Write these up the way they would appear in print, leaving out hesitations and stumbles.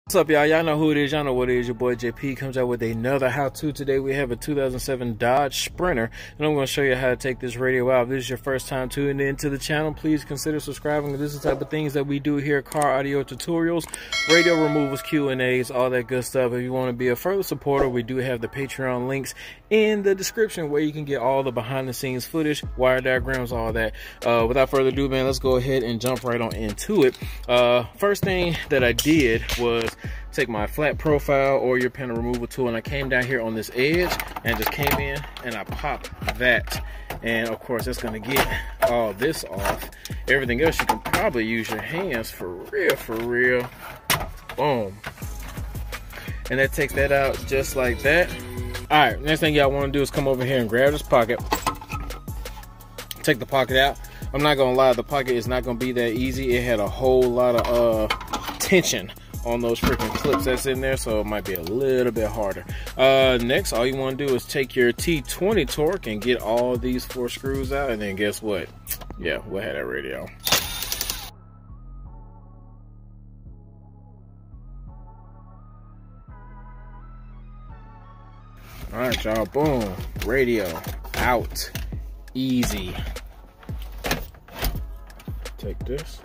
What's up, y'all? Y'all know who it is. Y'all know what it is. Your boy JP comes out with another how-to. Today we have a 2007 Dodge Sprinter, and I'm going to show you how to take this radio out. If this is your first time tuning into the channel, please consider subscribing. This is the type of things that we do here: car audio tutorials, radio removals, Q&As, all that good stuff. If you want to be a further supporter, we do have the Patreon links in the description where you can get all the behind-the-scenes footage, wire diagrams, all that. Without further ado, man, let's go ahead and jump right on into it. First thing that I did was take my flat profile or your panel removal tool, and I came down here on this edge and just came in and I popped that, and of course it's going to get all this off. Everything else you can probably use your hands for real. Boom. And that takes that out just like that. All right, next thing y'all want to do is come over here and grab this pocket, take the pocket out. I'm not gonna lie, the pocket is not gonna be that easy. It had a whole lot of tension on those freaking clips that's in there, so it might be a little bit harder. Next, all you want to do is take your T20 torque and get all these 4 screws out, and then guess what? Yeah, we'll have that radio. All right, y'all, boom, radio out, easy. Take this.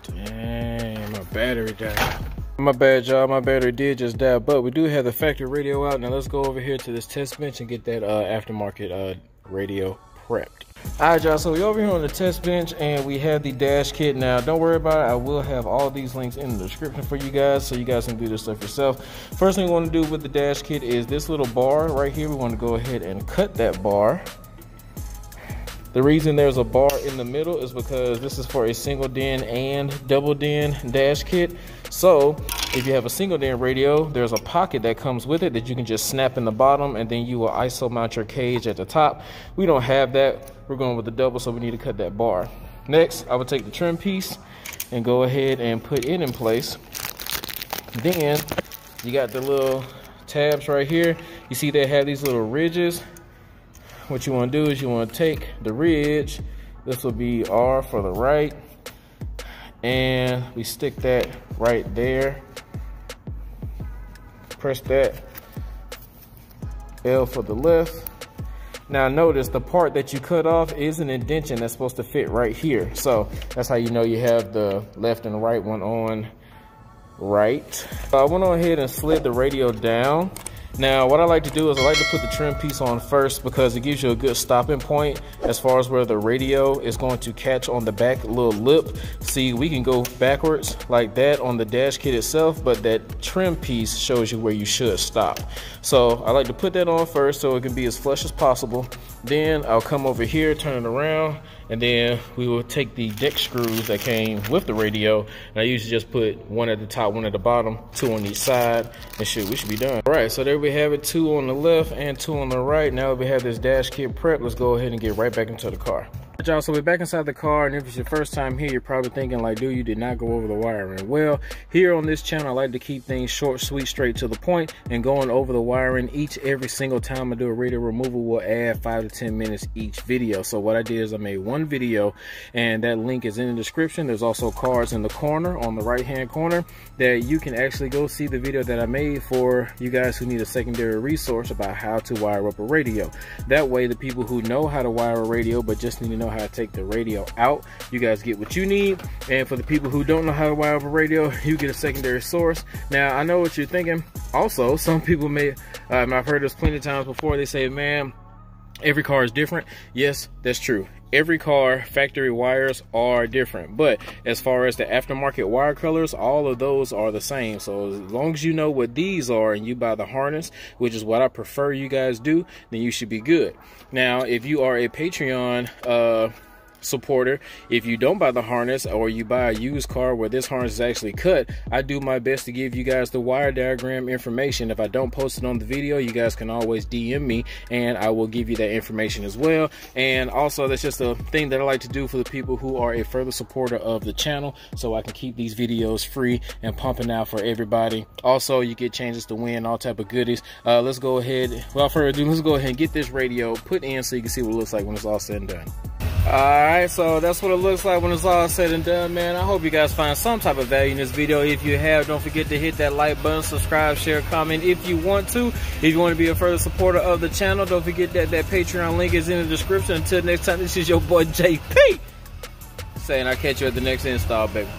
Dang, my battery died. My bad, y'all, my battery did just die, but we do have the factory radio out. Now let's go over here to this test bench and get that aftermarket radio prepped. All right, y'all, so we're over here on the test bench and we have the dash kit. Now don't worry about it, I will have all these links in the description for you guys so you guys can do this stuff yourself. First thing we want to do with the dash kit is this little bar right here. We want to go ahead and cut that bar. The reason there's a bar in the middle is because this is for a single DIN and double DIN dash kit. So if you have a single DIN radio, there's a pocket that comes with it that you can just snap in the bottom, and then you will ISO mount your cage at the top. We don't have that. We're going with the double, so we need to cut that bar. Next, I would take the trim piece and go ahead and put it in place. Then you got the little tabs right here. You see they have these little ridges. What you want to do is you want to take the ridge, this will be R for the right, and we stick that right there. Press that, L for the left. Now notice the part that you cut off is an indentation that's supposed to fit right here. So that's how you know you have the left and right one on right. I went on ahead and slid the radio down. Now what I like to do is I like to put the trim piece on first because it gives you a good stopping point as far as where the radio is going to catch on the back little lip. See, we can go backwards like that on the dash kit itself, but that trim piece shows you where you should stop. So I like to put that on first so it can be as flush as possible. Then I'll come over here, turn it around, and then we will take the deck screws that came with the radio, and I usually just put one at the top, one at the bottom, 2 on each side, and shoot, we should be done. All right, so there we have it, 2 on the left and 2 on the right. Now that we have this dash kit prep, let's go ahead and get right back into the car. Y'all, so we're back inside the car, and if it's your first time here, you're probably thinking like, dude, you did not go over the wiring. Well, here on this channel, I like to keep things short, sweet, straight to the point, and going over the wiring every single time I do a radio removal will add 5 to 10 minutes each video. So what I did is I made one video, and that link is in the description. There's also cards in the corner on the right hand corner that you can actually go see the video that I made for you guys who need a secondary resource about how to wire up a radio. That way the people who know how to wire a radio but just need to know how to take the radio out, you guys get what you need. And for the people who don't know how to wire up a radio, you get a secondary source. Now I know what you're thinking. Also, some people may I've heard this plenty of times before, they say, man, every car is different. Yes, that's true. Every car factory wires are different, but as far as the aftermarket wire colors, all of those are the same. So as long as you know what these are and you buy the harness, which is what I prefer you guys do, then you should be good. Now if you are a Patreon supporter, if you don't buy the harness or you buy a used car where this harness is actually cut, I do my best to give you guys the wire diagram information. If I don't post it on the video, you guys can always DM me and I will give you that information as well. And also that's just a thing that I like to do for the people who are a further supporter of the channel, so I can keep these videos free and pumping out for everybody. Also, you get chances to win, all type of goodies. Let's go ahead, without further ado, let's go ahead and get this radio put in so you can see what it looks like when it's all said and done. All Alright, so that's what it looks like when it's all said and done, man. I hope you guys find some type of value in this video. If you have, don't forget to hit that like button, subscribe, share, comment if you want to. If you want to be a further supporter of the channel, don't forget that Patreon link is in the description. Until next time, this is your boy JP saying I'll catch you at the next install, baby.